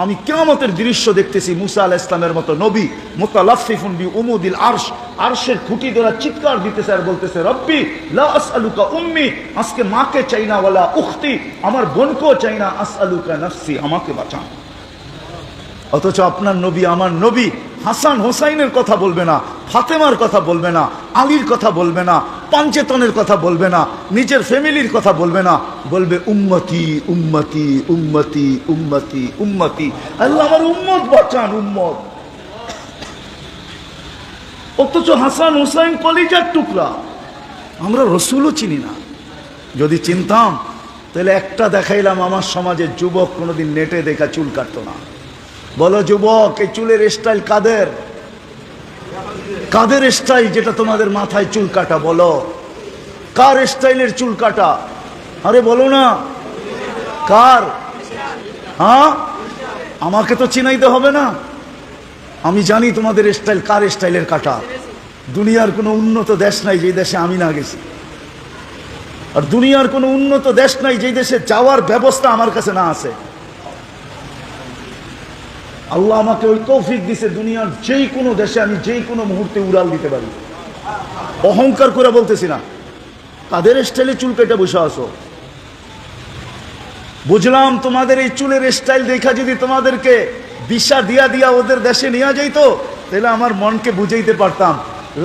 Speaker 1: আমি কিয়ামতের দৃশ্য দেখতেছি মুসা আলাইহিস সালামের মতো নবী, মুতালাফফিফুন বি উমুদিল আরশ, আরশের খুঁটি ধরে চিৎকার দিতেছে আর বলতেছে, রব্বি লা আসআলুকা উম্মি, আজকে মাকে চাই না, ওয়ালা উখতি, আমার বোনকেও চাই না, আসআলুকা নাফসি, আমাকে বাঁচান। অথচ আপনার নবী, আমার নবী হাসান হোসাইনের কথা বলবে না, ফাতেমার কথা বলবে না, আলীর কথা বলবে না, পাঞ্চেতনের কথা বলবে না, নিজের ফ্যামিলির কথা বলবে না, বলবে উম্মতি উম্মতি উম্মতি উম্মতি উম্মতি, আল্লাহ আমার উম্মত বাঁচান, উম্মত। অথচ হাসান হোসাইন কলিজার টুকরা, আমরা রসুলও চিনি না। যদি চিনতাম তাহলে একটা দেখাইলাম, আমার সমাজের যুবক কোনোদিন নেটে দেখা চুল কাটতো না। বলো যুবক, এই চুলের স্টাইল কাদের? কাদের স্টাইল যেটা তোমাদের মাথায় চুল কাটা? বলো কার স্টাইলের চুল কাটা? আরে বলো না কার? হ্যাঁ, আমাকে তো চিনাইতে হবে না, আমি জানি তোমাদের স্টাইল কার স্টাইলের কাটা। দুনিয়ার কোনো উন্নত দেশ নাই যে দেশে আমি না গেছি, আর দুনিয়ার কোনো উন্নত দেশ নাই যে দেশে যাওয়ার ব্যবস্থা আমার কাছে না আছে। আল্লাহ আমাকে ওই তৌফিক দিছে, দুনিয়ার যেই কোনো দেশে আমি যেই কোনো মুহূর্তে উড়াল দিতে পারি। অহংকার করে বলতেছি না। তাদের স্টাইলে চুল কেটে বসে আসো। বুঝলাম তোমাদের এই চুলের স্টাইল দেখা যদি তোমাদেরকে দিশা দিয়া দিয়া ওদের দেশে নিয়ে যাইতো, তাহলে আমার মনকে বুঝাইতে পারতাম।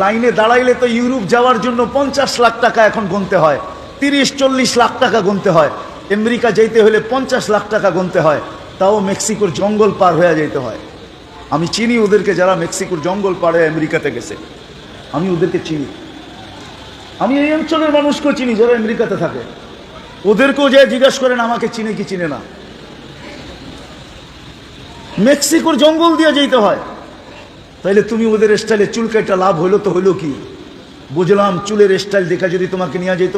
Speaker 1: লাইনে দাঁড়াইলে তো ইউরোপ যাওয়ার জন্য 50 লাখ টাকা এখন গুনতে হয়, 30-40 লাখ টাকা গুনতে হয়। আমেরিকা যাইতে হলে 50 লাখ টাকা গুনতে হয়, তাও মেক্সিকোর জঙ্গল পার হয়ে যেতে হয়। আমি চিনি ওদেরকে, যারা মেক্সিকোর জঙ্গল পার হয়ে আমেরিকাতে গেছে, আমি ওদেরকে চিনি। আমি এই অঞ্চলের মানুষকেও চিনি যারা আমেরিকাতে থাকে, ওদেরকেও যে জিজ্ঞাসা করেন আমাকে চিনে কি চিনে না। মেক্সিকোর জঙ্গল দিয়ে যেতে হয়, তাইলে তুমি ওদের স্টাইলে চুল কাটা লাভ হইলো তো হইলো কি? বুঝলাম চুলের স্টাইল দেখা যদি তোমাকে নিয়ে যেত,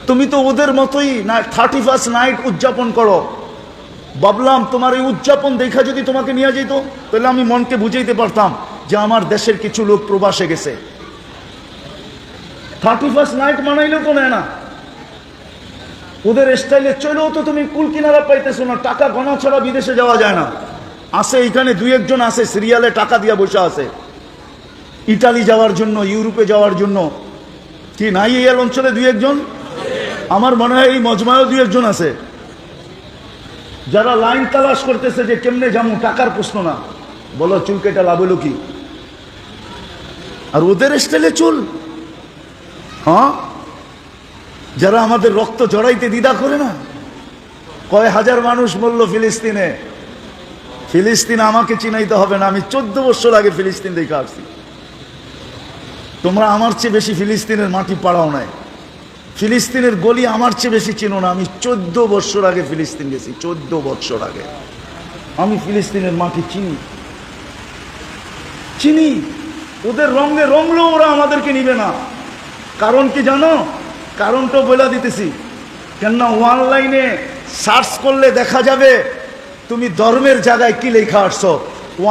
Speaker 1: তুমি তো ওদের মতোই না 31st নাইট উদযাপন করো। ভাবলাম তোমার এই উদযাপন দেখা যদি তোমাকে নিয়ে যেত, তাহলে আমি মনকে বুঝাইতে পারতাম যে আমার দেশের কিছু লোক প্রবাসে গেছে। 31st নাইট মানাইলেও তো নেয় না, ওদের স্টাইলে চলেও তো তুমি কুল কিনারা পাইতেছো না। টাকা গণা ছাড়া বিদেশে যাওয়া যায় না। আছে এখানে 2-1 জন আছে সিরিয়ালে টাকা দিয়া বসে আছে ইটালি যাওয়ার জন্য, ইউরোপে যাওয়ার জন্য। কি নাই এই অঞ্চলে 2-1 জন? আমার মনে হয় এই মজমায়ও 2-1 জন আছে যারা লাইন তালাশ করতেছে যে কেমনে যাবো, টাকার প্রশ্ন না। বলো চুল কেটে লাভ হলো কি? আর ওদের স্টাইলে চুল, হ্যাঁ, যারা আমাদের রক্ত জড়াইতে দ্বিধা করে না। কয় হাজার মানুষ মরল ফিলিস্তিনে। ফিলিস্তিন আমাকে চিনাইতে হবে না, আমি 14 বছর আগে ফিলিস্তিন দেখে আসছি। তোমরা আমার চেয়ে বেশি ফিলিস্তিনের মাটি পাড়াও নাই, ফিলিস্তিনের গলি আমার চেয়ে বেশি চিনো না। আমি 14 বছর আগে ফিলিস্তিন গেছি, 14 বছর আগে আমি ফিলিস্তিনের মাটি চিনি। চিনি ওদের রঙে রঙলেও ওরা আমাদেরকে নিবে না। কারণ কি জানো? কারণটা বলে দিতেছি। কেননা অনলাইনে সার্চ করলে দেখা যাবে তুমি ধর্মের জায়গায় কি লেখা আসছো।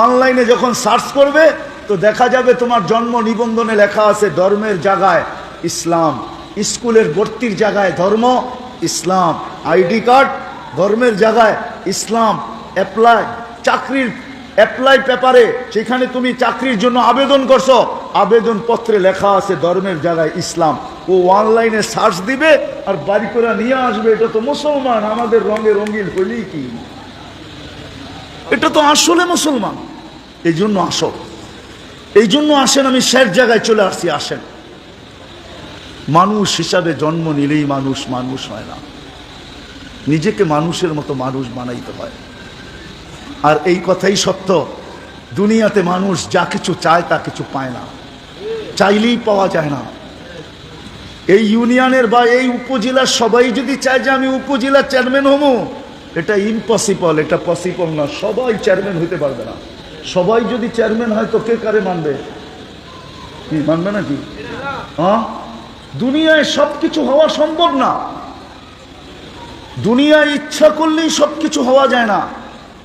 Speaker 1: অনলাইনে যখন সার্চ করবে তো দেখা যাবে তোমার জন্ম নিবন্ধনে লেখা আছে ধর্মের জায়গায় ইসলাম, স্কুলের ভর্তির জায়গায় ধর্ম ইসলাম, আইডি কার্ড ধর্মের জায়গায় ইসলাম, অ্যাপ্লাই চাকরির অ্যাপ্লাই পেপারে সেখানে তুমি চাকরির জন্য আবেদন করছো, আবেদন পত্রে লেখা আছে ধর্মের জায়গায় ইসলাম। ও অনলাইনে সার্চ দিবে আর বাড়ি করে নিয়ে আসবে, এটা তো মুসলমান, আমাদের রঙে রঙিন হইলেই কি, এটা তো আসলে মুসলমান। এই জন্য আসো, এই জন্য আসেন। আমি শেষ জায়গায় চলে আসছি, আসেন। মানুষ হিসাবে জন্ম নিলেই মানুষ মানুষ হয় না, নিজেকে মানুষের মতো মানুষ বানাইতে হয়। আর এই কথাই সত্য, দুনিয়াতে মানুষ যা কিছু চায় তা কিছু পায় না, চাইলেই পাওয়া যায় না। এই ইউনিয়নের বা এই উপজেলার সবাই যদি চায় যে আমি উপজেলার চেয়ারম্যান হবো, এটা ইম্পসিবল, এটা পসিবল না। সবাই চেয়ারম্যান হইতে পারবে না। সবাই যদি চেয়ারম্যান হয় তো কে কারে মানবে? কি মানবে নাকি? হ্যাঁ, দুনিয়ায় সবকিছু হওয়া সম্ভব না। দুনিয়ায় ইচ্ছা করলেই সবকিছু হওয়া যায় না,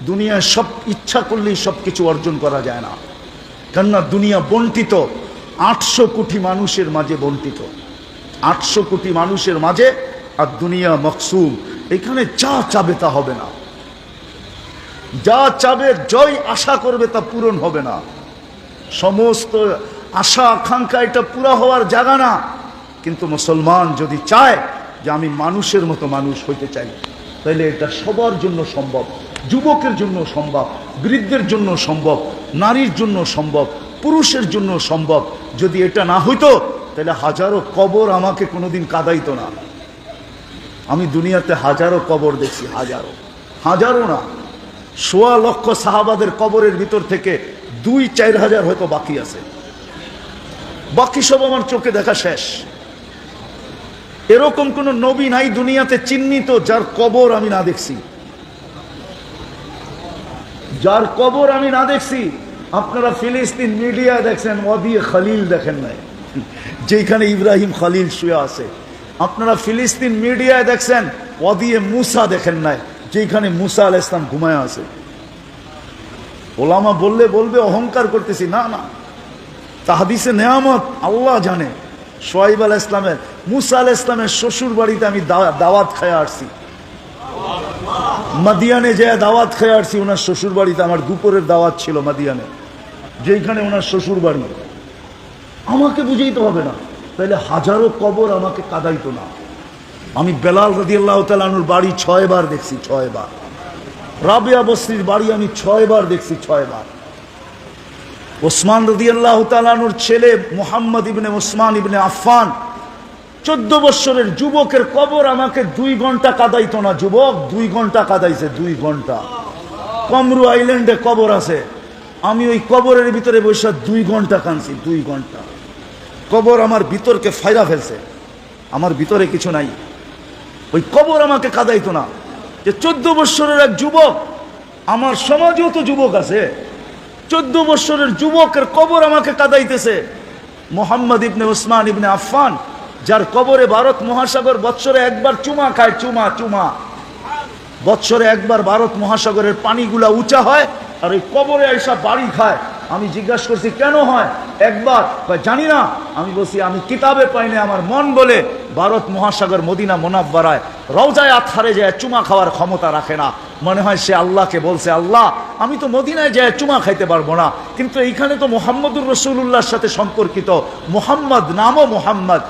Speaker 1: দুনিয়ায় সব ইচ্ছা করলেই সবকিছু অর্জন করা যায় না। কেননা দুনিয়া বন্টিত, 800 কোটি মানুষের মাঝে বন্টিত, 800 কোটি মানুষের মাঝে। আর দুনিয়া মকসুম, এখানে যা চাবে তা হবে না, যা চাবে জয় আশা করবে তা পূরণ হবে না। সমস্ত আশা আকাঙ্ক্ষা এটা পুরা হওয়ার জায়গা না। কিন্তু মুসলমান যদি চায় যে আমি মানুষের মতো মানুষ হইতে চাই, তাহলে এটা সবার জন্য সম্ভব। যুবকের জন্য সম্ভব, বৃদ্ধের জন্য সম্ভব, নারীর জন্য সম্ভব, পুরুষের জন্য সম্ভব। যদি এটা না হইতো তাহলে হাজারো কবর আমাকে কোনোদিন কাঁদাইতো না। আমি দুনিয়াতে হাজারো কবর দেখছি, হাজারো, হাজারো না, 1.25 লক্ষ সাহাবাদের কবরের ভিতর থেকে 2-4 হাজার হয়তো বাকি আছে, বাকি সব আমার চোখে দেখা শেষ। এরকম কোন নবী নাই দুনিয়াতে চিহ্নিত যার কবর আমি না দেখছি, যার কবর আমি না দেখছি। আপনারা ফিলিস্তিন মিডিয়া দেখছেন, ওয়াদি খলিল দেখেন নাই, যেখানে ইব্রাহিম খলিল শুয়ে আছে। আপনারা ফিলিস্তিন মিডিয়ায় দেখছেন, ওয়াদি মুসা দেখেন নাই, যেখানে মুসা আলাইহিস সালাম ঘুমায় আছে। ওলামা বললে বলবে অহংকার করতেছি, না না, তাহাদিসে নেয়ামত আল্লাহ জানে। শুআইব আলাইহিস সালামের, মুসা আলাইহিস সালামের শ্বশুর বাড়িতে আমি দাওয়াত খেয়ে আসছি, মাদিয়ানে যে দাওয়াত খেয়ে আসছি। ওনার শ্বশুর বাড়িতে আমার দুপুরের দাওয়াত ছিল মাদিয়ানে, যেখানে ওনার শ্বশুর বাড়ি। আমাকে বুঝাইতে হবে না, তাহলে হাজারো কবর আমাকে কাঁদাইতো না। আমি বেলাল রাদিয়াল্লাহু তাআলা আনহুর বাড়ি 6 বার দেখছি, 6 বার। রাবিয়া বসরির বাড়ি আমি 6 বার দেখছি, 6 বার। ওসমান রাদিয়াল্লাহু তাআলা আনহুর ছেলে মুহাম্মদ ইবনে ওসমান ইবনে আফফান, 14 বছরের যুবকের কবর আমাকে 2 ঘন্টা কাঁদাইতো না। যুবক 2 ঘন্টা কাঁদাইছে, 2 ঘন্টা। কমরু আইল্যান্ডে কবর আছে, আমি ওই কবরের ভিতরে বসে 2 ঘন্টা কাঁদছি, 2 ঘন্টা। কবর আমার ভিতরকে ফায়দা ফেলছে, আমার ভিতরে কিছু নাই। ওই কবর আমাকে কাঁদাইতো না। যে 14 বছরের এক যুবক, আমার সমাজেও তো যুবক আছে, 14 বছরের যুবকের কবর আমাকে কাঁদাইতেছে। মুহাম্মদ ইবনে ওসমান ইবনে আফফান, যার কবরে ভারত মহাসাগর বৎসরে একবার চুমা খায়, চুমা চুমা, বৎসরে একবার ভারত মহাসাগরের পানিগুলা উঁচা হয়, আর ওই কবরে এসা বাড়ি খায়। আমি জিজ্ঞাসা করছি কেন হয়? একবার জানি না। আমি বলছি আমি কিতাবে পাইনি, আমার মন বলে ভারত মহাসাগর মদিনা মুনাব্বারায় রওজায়ে আতহারে যায় চুমা খাওয়ার ক্ষমতা রাখে না। মনে হয় সে আল্লাহকে বলছে, আল্লাহ আমি তো মদিনায় যায় চুমা খাইতে পারবো না, কিন্তু এইখানে তো মুহাম্মদুর রাসূলুল্লাহর সাথে সম্পর্কিত। মুহাম্মদ নামও মুহাম্মদ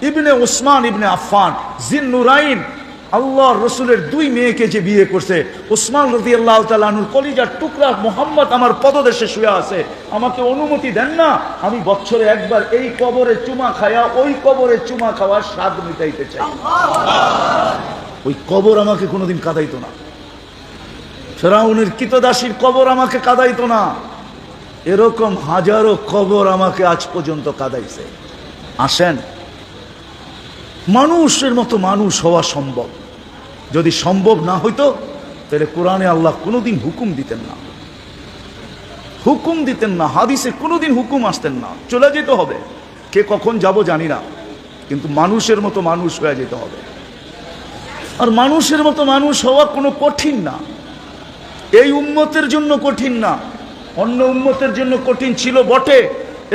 Speaker 1: ইবনে ওসমান ইবনে আফফান জিন্নুরাইন, আল্লাহর রসুলের 2 মেয়েকে যে বিয়ে করছে। ওসমান রাদিয়াল্লাহু তাআলা আনহুর কলিজার টুকরা মুহাম্মদ আমার পদদেশে শুয়ে আছে। আমাকে অনুমতি দেন না, আমি বছরে একবার এই কবরে চুমা খায়া ওই কবরে চুমা খাওয়ার স্বাদ মিটাইতে চাই। ওই কবর আমাকে কোনোদিন কাঁদাইতো না। ফেরাউনের কৃতদাসীর কবর আমাকে কাঁদাইতো না। এরকম হাজারো কবর আমাকে আজ পর্যন্ত কাঁদাইছে। আসেন, মানুষের মতো মানুষ হওয়া সম্ভব। যদি সম্ভব না হইতো তাহলে কোরআনে আল্লাহ কোনোদিন হুকুম দিতেন না, হুকুম দিতেন না, হাদিসে কোনোদিন হুকুম আসতেন না। চলে যেতে হবে, কে কখন যাব জানি না, কিন্তু মানুষের মতো মানুষ হয়ে যেতে হবে। আর মানুষের মতো মানুষ হওয়া কোনো কঠিন না, এই উম্মতের জন্য কঠিন না। অন্য উম্মতের জন্য কঠিন ছিল বটে,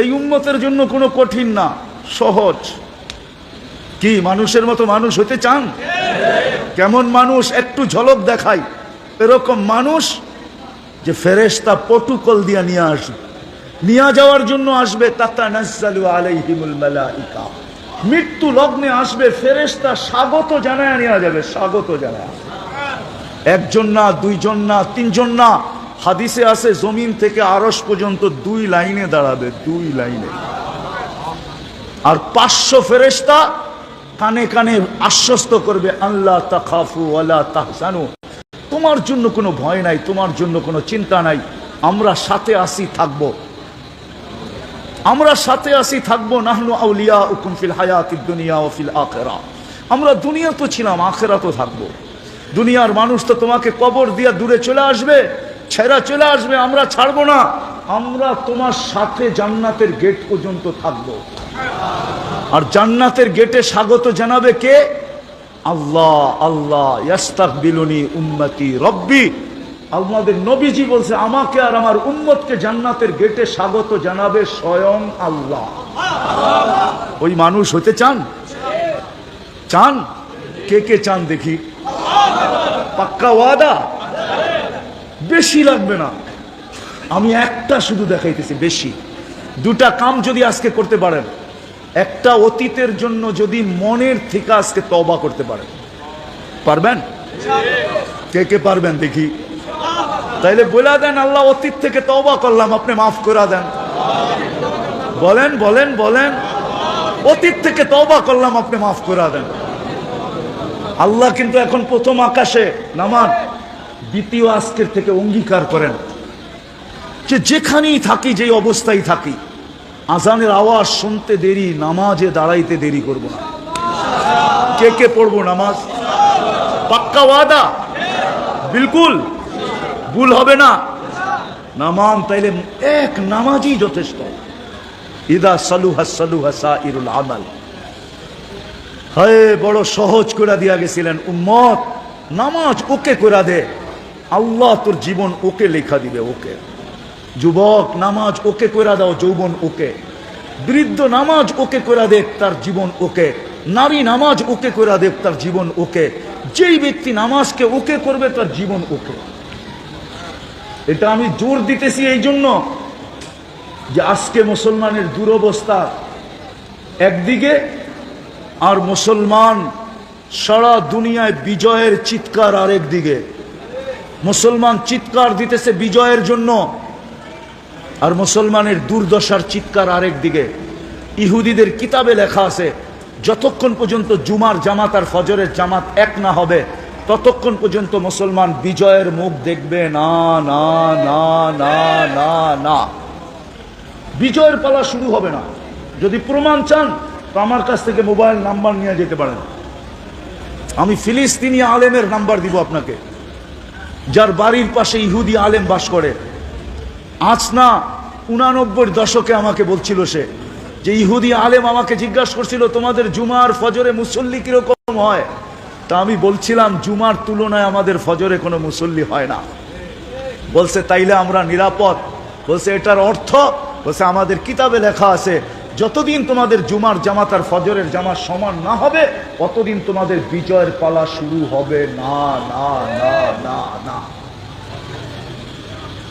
Speaker 1: এই উম্মতের জন্য কোনো কঠিন না, সহজ। কি মানুষের মতো মানুষ হতে চান? কেমন মানুষ একটু ঝলক দেখাই। এরকম মানুষ যে ফেরেশতা প্রটোকল দিয়া নিয়ে আসবে, নিয়ে যাওয়ার জন্য আসবে। তাতানাজ্জালু আলাইহিমুল মালাইকা, মৃত্যু লগ্নে আসবে, ফেরেশতা স্বাগত জানায় নিয়ে যাবে, স্বাগত জানায়। একজন না, 2 জন না, 3 জন না। হাদিসে আছে জমিন থেকে আরশ পর্যন্ত 2 লাইনে দাঁড়াবে, 2 লাইনে। আর 500 ফেরেশতা কানে কানে আশ্বস্ত করবে, আল্লাহ তাখাফু ওয়ালা তাহজানু, তোমার জন্য কোনো ভয় নাই, তোমার জন্য কোনো চিন্তা নাই, আমরা সাথে আসি থাকবো, আমরা সাথে আসি থাকবো। নাহনু আউলিয়াউকুম ফিল হায়াতিদ দুনিয়া ওয়া ফিল আখিরাহ, আমরা দুনিয়া তো ছিলাম, আখিরাত তো থাকবো। দুনিয়ার মানুষ তো তোমাকে কবর দিয়া দূরে চলে আসবে, ছেড়া চলে আসবে, আমরা ছাড়বো না, আমরা তোমার সাথে জান্নাতের গেট পর্যন্ত থাকবো। আর জান্নাতের গেটে স্বাগত জানাবে কে? আল্লাহ। আল্লাহ ইয়াস্তাকবিলুনি উম্মতি রব্বি, আমাদের নবীজি বলছে আমাকে আর আমার উম্মতকে জান্নাতের গেটে স্বাগত জানাবে স্বয়ং আল্লাহ। ওই মানুষ হতে চান? চান? কে কে চান দেখি? পাক্কা ওয়াদা? বেশি লাগবে না, আমি একটা শুধু দেখাইতেছি, বেশি দুটা কাম যদি আজকে করতে পারেন, একটা অতীতের জন্য যদি মনের থেকে আজকে তওবা করতে পারেন, পারবেন? কে কে পারবেন দেখি? তাইলে বলে দেন, আল্লাহ অতীত থেকে তওবা করলাম, আপনি মাফ করে দেন। বলেন বলেন বলেন, অতীত থেকে তওবা করলাম, আপনি মাফ করে দেন। আল্লাহ কিন্তু এখন প্রথম আকাশে নামান, দ্বিতীয় আজকের থেকে অঙ্গীকার করেন যে যেখানেই থাকি, যেই অবস্থায় থাকি, আজানের আওয়াজ শুনতে দেরি, নামাজে দাঁড়াইতে দেরি করব না। কে কে পড়বো নামাজ? পাক্কা ওয়াদা? বিলকুল ভুল হবে না। নামাজ তাইলে এক নামাজই যথেষ্ট। ইদা সালুহা সালুহা সাইরুল আমাল। হায় বড় সহজ করে দিয়া গেছিলেন উম্মত, নামাজ ওকে করে দে, আল্লাহ তোর জীবন ওকে লেখা দিবে। ওকে যুবক, নামাজ ওকে করে দাও, যৌবন ওকে। বৃদ্ধ নামাজ ওকে করে দেখ, তার জীবন ওকে। নারী নামাজ ওকে করে দেখ, তার জীবন ওকে। যেই ব্যক্তি নামাজকে ওকে করবে, তার জীবন ওকে। এটা আমি জোর দিতেছি এই জন্য যে আজকে মুসলমানের দুরবস্থা একদিকে, আর মুসলমান সারা দুনিয়ায় বিজয়ের চিৎকার আরেক দিকে। মুসলমান চিৎকার দিতেছে বিজয়ের জন্য, আর মুসলমানের দুর্দশার চিৎকার আরেক দিকে। ইহুদিদের কিতাবে লেখা আছে, যতক্ষণ পর্যন্ত জুমার জামাত আর ফজরের জামাত এক না হবে, ততক্ষণ পর্যন্ত মুসলমান বিজয়ের মুখ দেখবে না। না না না না না, বিজয়ের পালা শুরু হবে না। যদি প্রমাণ চান তো আমার কাছ থেকে মোবাইল নাম্বার নিয়ে যেতে পারেন, আমি ফিলিস্তিনি আলেমের নাম্বার দিব আপনাকে, যার বাড়ির পাশে ইহুদি আলেম বাস করে। আজ না 89 দশকে আমাকে বলছিল সে, যে ইহুদি আলেম আমাকে জিজ্ঞাসা করছিল তোমাদের জুমার ফজরে মুসল্লি কিরকম হয়। তা আমি বলছিলাম জুমার তুলনায় আমাদের ফজরে কোনো মুসল্লি হয় না। বলছে তাইলে আমরা নিরাপদ? বলছে এটার অর্থ, বলছে আমাদের কিতাবে লেখা আছে যতদিন তোমাদের জুমার জামাত আর ফজরের জামাত সমান না হবে, ততদিন তোমাদের বিজয়ের পালা শুরু হবে না। না না না না,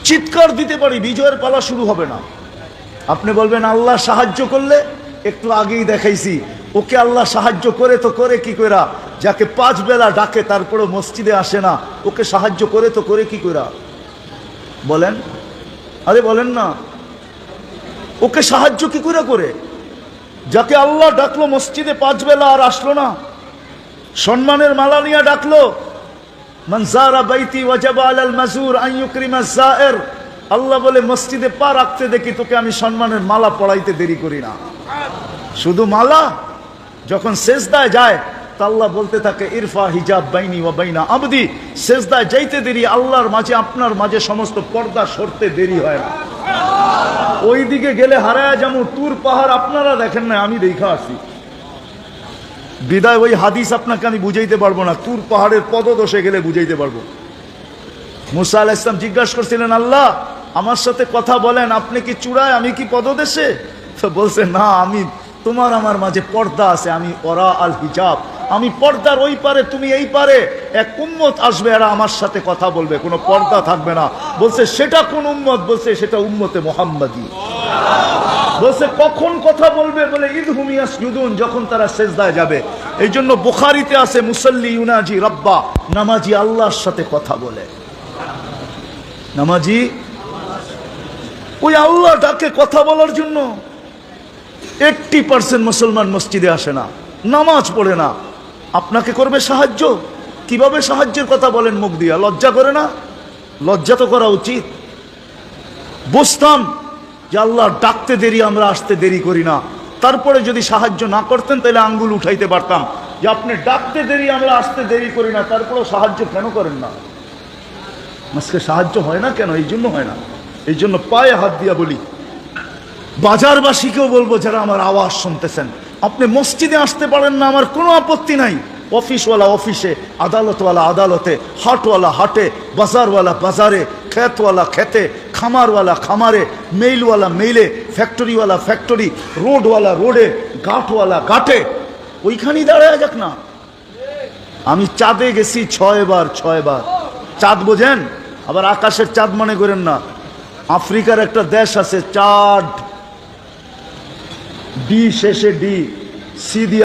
Speaker 1: চিৎকার দিতে পারি, বিজয়ের পালা শুরু হবে না। আপনি বলবেন আল্লাহ সাহায্য করলে, একটু আগেই দেখাইছি, ওকে আল্লাহ সাহায্য করে তো করে কি কইরা? যাকে 5 বেলা ডাকে তারপরে মসজিদে আসে না, ওকে সাহায্য করে তো করে কি কইরা? বলেন, আরে বলেন না, ওকে সাহায্য কি করে করে? যাকে আল্লাহ ডাকলো মসজিদে 5 বেলা আর আসলো না, সম্মানের মালা নিয়ে ডাকলো, মান যারা বাইতি ওয়াজাবা আলাল মাজুর আন ইউকরিমা যায়ের। আল্লাহ বলে মসজিদে পা রাখতে দেখি তোকে আমি সম্মানের মালা পড়াইতে দেরি করি না। শুধু মালা, যখন সেজদায় যায় তা আল্লাহ বলতে থাকে ইরফা হিজাব বাইনি ওয়া বাইনা আবদি। সেজদায় যাইতে দেরি, আল্লাহর মাঝে আপনার মাঝে সমস্ত পর্দা সরতে দেরি হয় না। ওই দিকে গেলে হারায় যেমন তুর পাহাড় আপনারা দেখেন না, আমি দেখা আসি। বিদায় ওই হাদিস আপনাকে আমি বুঝাইতে পারবো না, তুর পাহাড়ের পদদশে গেলে বুঝাইতে পারবো। মুসা আলাইহিস সালাম জিজ্ঞাসা করছিলেন আল্লাহ আমার সাথে কথা বলেন, আপনি কি চূড়ায়, আমি কি পদদেশে? তো বলছে না, আমি তোমার আমার মাঝে পর্দা আছে, আমি ওরা আল হিজাব, আমি পর্দার ওই পারে তুমি এই পারে। এক উম্মত আসবে, এরা আমার সাথে কথা বলবে, কোনো পর্দা থাকবে না। বলছে সেটা কোন উম্মত? বলছে সেটা উম্মতে মুহাম্মাদি। বলছে কখন কথা বলবে? বলে ইদহুম ইয়াসজুদুন, যখন তারা সেজদায় যাবে। এই জন্য বুখারীতে আছে মুসাল্লি ইউনাজি রাব্বা, নামাজি আল্লাহর সাথে কথা বলে। নামাজি ওই আল্লাহ ডাকে কথা বলার জন্য। 80% মুসলমান মসজিদে আসে না। নামাজ পড়ে না, আপনাকে করবে সাহায্য? কিভাবে সাহায্যের কথা বলেন মুখ দিয়া? লজ্জা করে না? লজ্জা তো করা উচিত। বুঝতাম যে আল্লাহ ডাকতে দেরি, আমরা আসতে দেরি করি না, তারপরে যদি সাহায্য না করতেন তাহলে আঙ্গুল উঠাইতে পারতাম যে আপনি ডাকতে দেরি, আমরা আসতে দেরি করি না, তারপরে সাহায্য কেন করেন না? আজকে সাহায্য হয় না কেন? এই জন্য হয় না। এই জন্য পায়ে হাত দিয়া বলি, বাজারবাসীকেও বলবো যারা আমার আওয়াজ শুনতেছেন, আপনি মসজিদে আসতে পারেন না, আমার কোনো আপত্তি নাই। অফিসওয়ালা অফিসে, আদালতওয়ালা আদালতে, হাটওয়ালা হাটে, বাজারওয়ালা বাজারে, ক্ষেতওয়ালা খেতে, খামারওয়ালা খামারে, মেইলওয়ালা মেইলে, ফ্যাক্টরিওয়ালা ফ্যাক্টরি, রোডওয়ালা রোডে, ঘাটওয়ালা ঘাটে, ওইখানেই দাঁড়ায় যাক না। আমি চাঁদে গেছি 6 বার। চাঁদ বোঝেন? আবার আকাশের চাঁদ মনে করেন না। আফ্রিকার একটা দেশ আছে চাঁদ, ডি শেষে, ডি সি দিয়ে